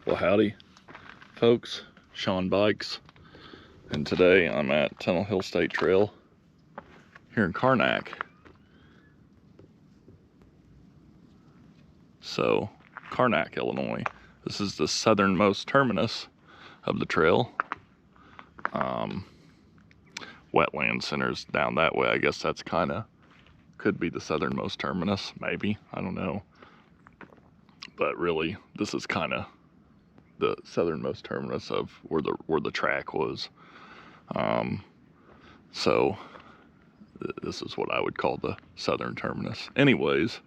Well, howdy, folks. Shawn Bikes, and today I'm at Tunnel Hill State Trail here in Karnak. So, Karnak, Illinois. This is the southernmost terminus of the trail. Wetland center's down that way. I guess that's could be the southernmost terminus, maybe. I don't know. But really, this is the southernmost terminus of where the track was. So this is what I would call the southern terminus. Anyways,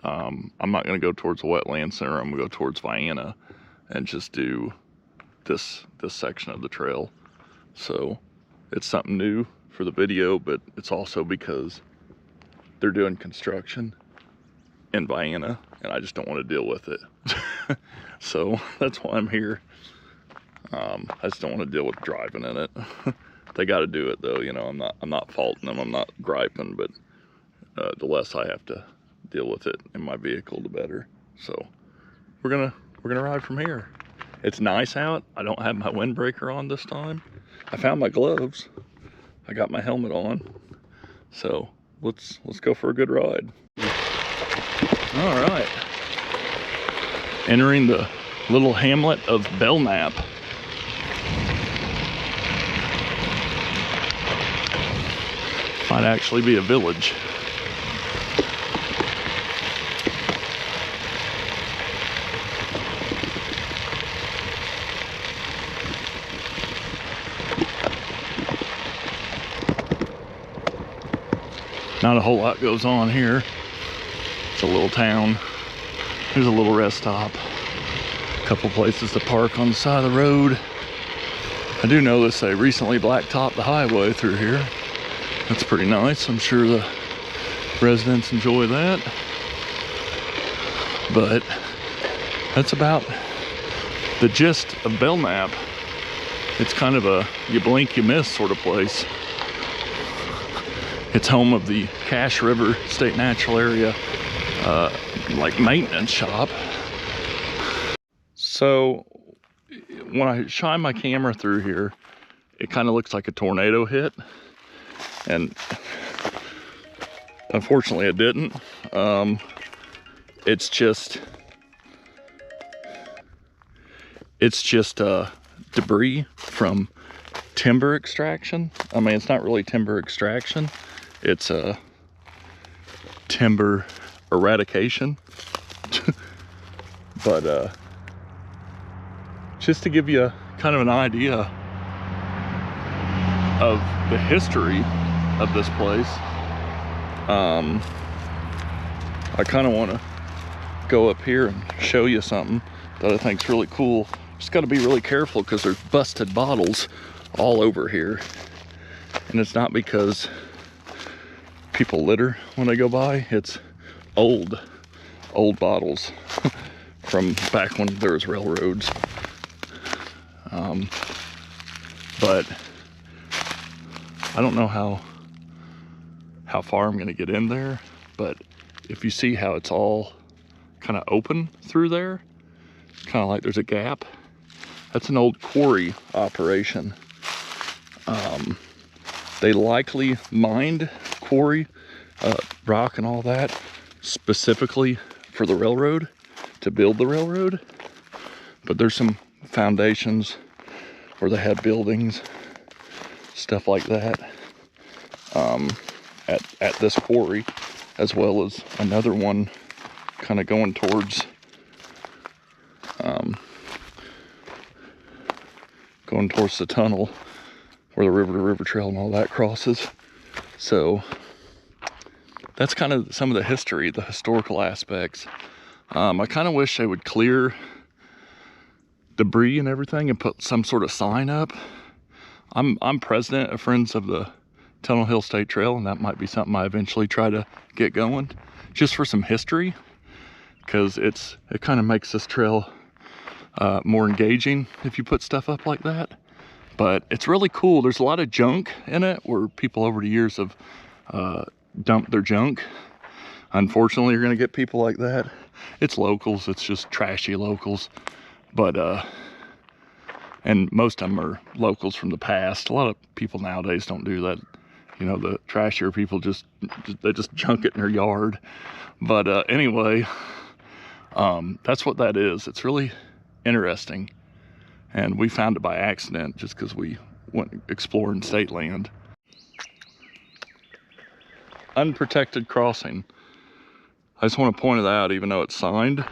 I'm not going to go towards the wetland center. I'm going to go towards Vienna and just do this section of the trail. So it's something new for the video, but it's also because they're doing construction in Vienna and I just don't want to deal with it. So that's why I'm here. I just don't want to deal with driving in it. They got to do it though, you know. I'm not faulting them. I'm not griping, but the less I have to deal with it in my vehicle, the better. So we're gonna ride from here. It's nice out. I don't have my windbreaker on this time. I found my gloves. I got my helmet on. So let's go for a good ride. All right. Entering the little hamlet of Belknap. Might actually be a village. Not a whole lot goes on here. It's a little town. There's a little rest stop. A couple places to park on the side of the road. I do notice they recently blacktopped the highway through here. That's pretty nice. I'm sure the residents enjoy that. But that's about the gist of Belknap. It's kind of a you blink, you miss sort of place. It's home of the Cache River State Natural Area like maintenance shop. So when I shine my camera through here, it kind of looks like a tornado hit. And unfortunately it didn't. It's just debris from timber extraction. I mean, it's not really timber extraction. It's a timber eradication. But just to give you kind of an idea of the history of this place, I kind of want to go up here and show you something that I think is really cool. Just got to be really careful because there's busted bottles all over here, and it's not because people litter when they go by. It's old bottles from back when there was railroads. But I don't know how far I'm gonna get in there, but if you see how it's all kind of open through there, kind of like there's a gap, that's an old quarry operation. They likely mined quarry, rock and all that, specifically for the railroad, to build the railroad. But there's some foundations where they had buildings, stuff like that, at this quarry, as well as another one kind of going towards the tunnel where the river to river trail and all that crosses. So that's kind of some of the history, the historical aspects. I kind of wish they would clear debris and everything and put some sort of sign up. I'm president of Friends of the Tunnel Hill State Trail, and that might be something I eventually try to get going, just for some history, because it kind of makes this trail more engaging if you put stuff up like that. But it's really cool. There's a lot of junk in it where people over the years have dumped their junk. Unfortunately, you're gonna get people like that. It's locals, it's just trashy locals. But and most of them are locals from the past. A lot of people nowadays don't do that. You know, the trashier people they just junk it in their yard. But anyway, that's what that is. It's really interesting. And we found it by accident just because we went exploring state land. Unprotected crossing. I just want to point it out, even though it's signed.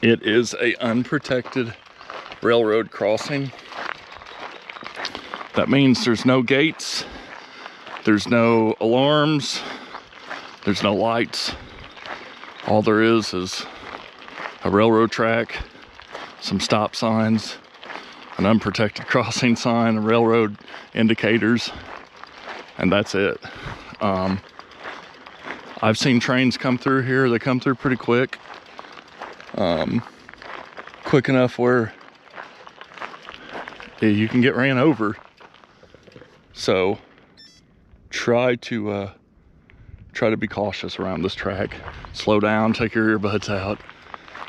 It is a unprotected railroad crossing. That means there's no gates, there's no alarms, there's no lights. All there is a railroad track, some stop signs, an unprotected crossing sign, railroad indicators, and that's it. I've seen trains come through here. They come through pretty quick. Quick enough where you can get ran over. So try to be cautious around this track. Slow down, take your earbuds out.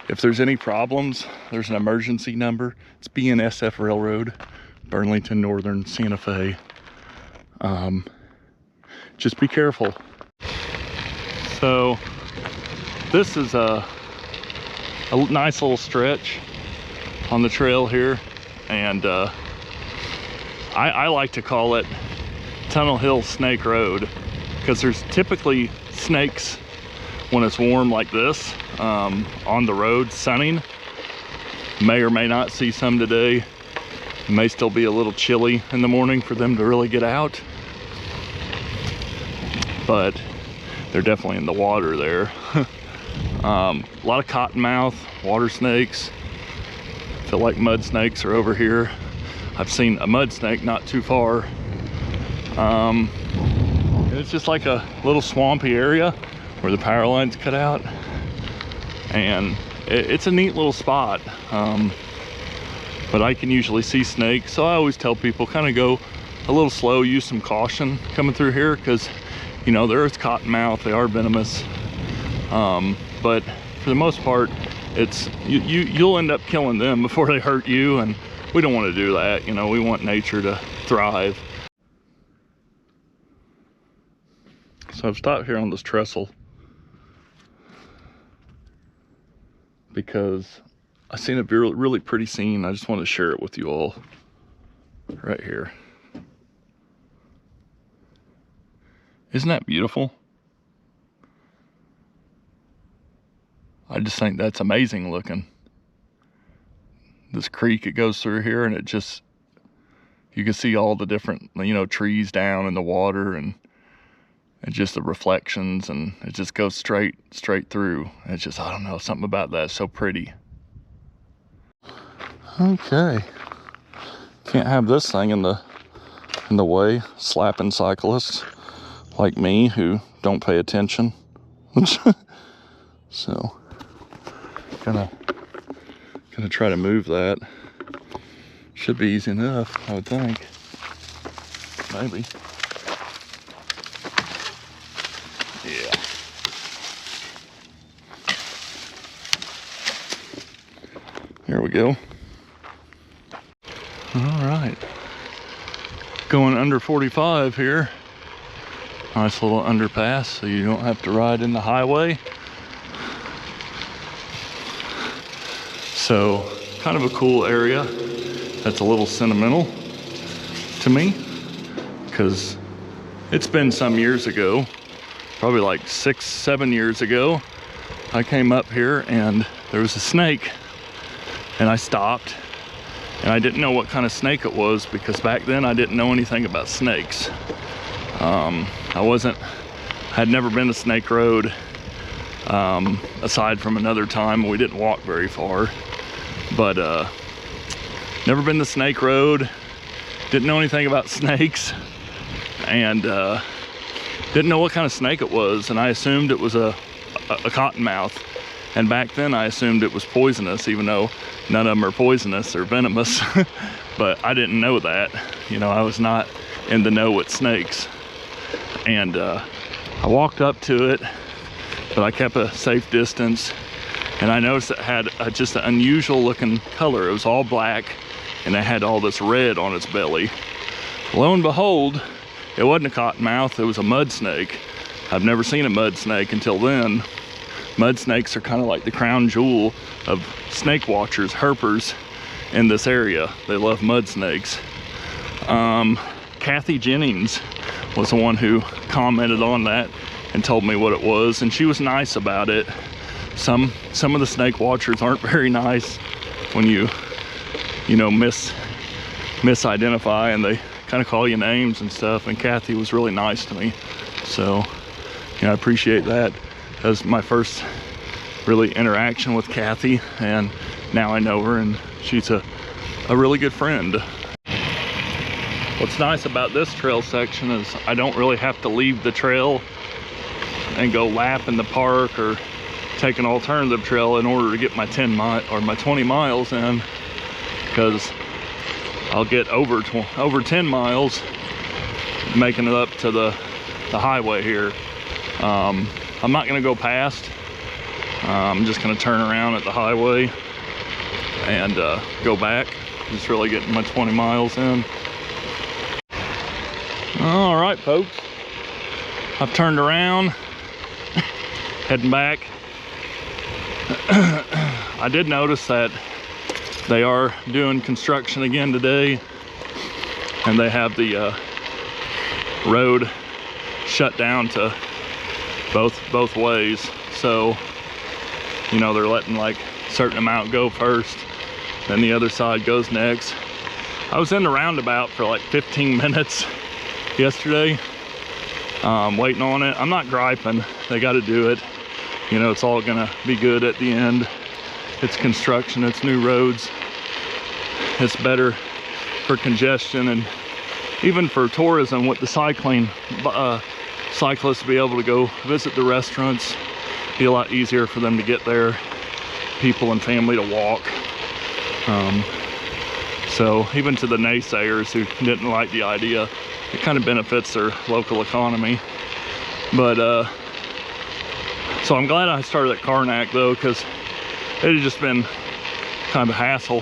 If there's any problems, there's an emergency number. It's BNSF Railroad, Burlington Northern Santa Fe. Just be careful. So this is a nice little stretch on the trail here, and I like to call it Tunnel Hill Snake Road, because there's typically snakes when it's warm like this on the road sunning. May or may not see some today. It may still be a little chilly in the morning for them to really get out, but they're definitely in the water there. A lot of cottonmouth, water snakes. Feel like mud snakes are over here. I've seen a mud snake not too far. It's just like a little swampy area where the power lines cut out, and it's a neat little spot. But I can usually see snakes, so I always tell people kind of go a little slow, use some caution coming through here, because you know, there is cottonmouth, they are venomous. But for the most part, it's you'll end up killing them before they hurt you, and we don't want to do that. You know, we want nature to thrive. So I've stopped here on this trestle because I seen a really pretty scene. I just want to share it with you all right here. Isn't that beautiful? I just think that's amazing looking. This creek, it goes through here, and it just, you can see all the different, you know, trees down in the water, and just the reflections, and it just goes straight through. It's just, I don't know, something about that is so pretty. Okay. Can't have this thing in the way, slapping cyclists like me who don't pay attention. So gonna try to move that. Should be easy enough, I would think. Maybe. Yeah. Here we go. All right. Going under 45 here. Nice little underpass so you don't have to ride in the highway. So, kind of a cool area that's a little sentimental to me, because it's been some years ago, probably like 6-7 years ago, I came up here and there was a snake, and I stopped, and I didn't know what kind of snake it was, because back then I didn't know anything about snakes. Had never been to Snake Road, aside from another time we didn't walk very far, but never been to Snake Road, didn't know anything about snakes, and didn't know what kind of snake it was, and I assumed it was a cottonmouth. And back then I assumed it was poisonous, even though none of them are poisonous or venomous. But I didn't know that. You know, I was not in the know with snakes. And I walked up to it, but I kept a safe distance. And I noticed it had just an unusual looking color. It was all black, and it had all this red on its belly. Lo and behold, it wasn't a cottonmouth, it was a mud snake. I've never seen a mud snake until then. Mud snakes are kind of like the crown jewel of snake watchers, herpers in this area. They love mud snakes. Kathy Jennings was the one who commented on that and told me what it was, and she was nice about it. Some of the snake watchers aren't very nice when you know, misidentify, and they kind of call you names and stuff, and Kathy was really nice to me. So, you know, I appreciate that. That was my first really interaction with Kathy, and now I know her, and she's a really good friend. What's nice about this trail section is I don't really have to leave the trail and go lap in the park or take an alternative trail in order to get my 10 mile or my 20 miles in, because I'll get over 10 miles making it up to the highway here. I'm not going to go past. I'm just going to turn around at the highway and go back. Just really getting my 20 miles in. All right, folks, I've turned around, heading back. I did notice that they are doing construction again today, and they have the road shut down to both ways. So, you know, they're letting like a certain amount go first, then the other side goes next. I was in the roundabout for like 15 minutes yesterday, waiting on it. I'm not griping, they got to do it. You know, it's all gonna be good at the end. It's construction, it's new roads. It's better for congestion and even for tourism with the cycling. Cyclists be able to go visit the restaurants. Be a lot easier for them to get there. People and family to walk. So even to the naysayers who didn't like the idea, it kind of benefits their local economy. But so I'm glad I started at Karnak though, because it had just been kind of a hassle.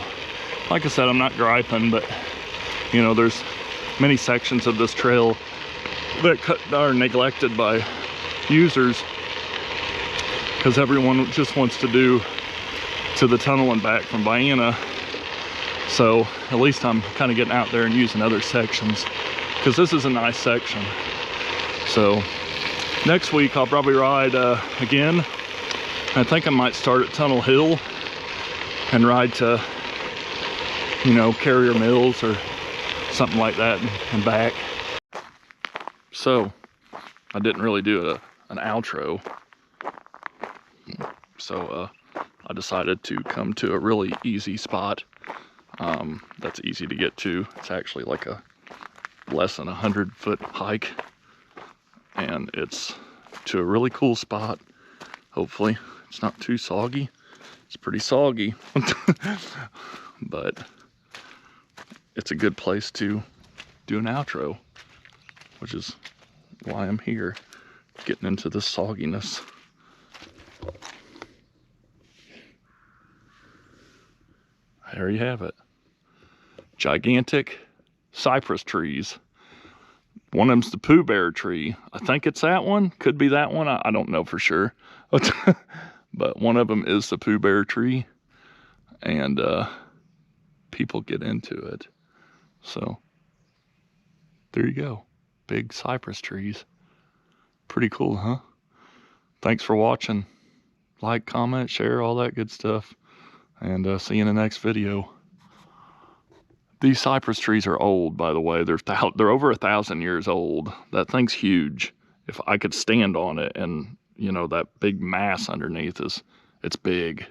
Like I said, I'm not griping, but you know, there's many sections of this trail that are neglected by users because everyone just wants to do to the tunnel and back from Vienna. So at least I'm kind of getting out there and using other sections, because this is a nice section. So next week I'll probably ride again. I think I might start at Tunnel Hill and ride to, you know, Carrier Mills or something like that and back. So I didn't really do an outro. So I decided to come to a really easy spot that's easy to get to. It's actually like a less than 100-foot hike, and it's to a really cool spot. Hopefully it's not too soggy. It's pretty soggy, but it's a good place to do an outro, which is why I'm here, getting into the sogginess. There you have it. Gigantic cypress trees. One of them's the Pooh Bear tree. I think it's that one. Could be that one. I don't know for sure. But one of them is the Pooh Bear tree. And people get into it. So there you go. Big cypress trees. Pretty cool, huh? Thanks for watching. Like, comment, share, all that good stuff. And see you in the next video. These cypress trees are old, by the way. They're over 1,000 years old. That thing's huge. If I could stand on it, and you know, that big mass underneath it's big.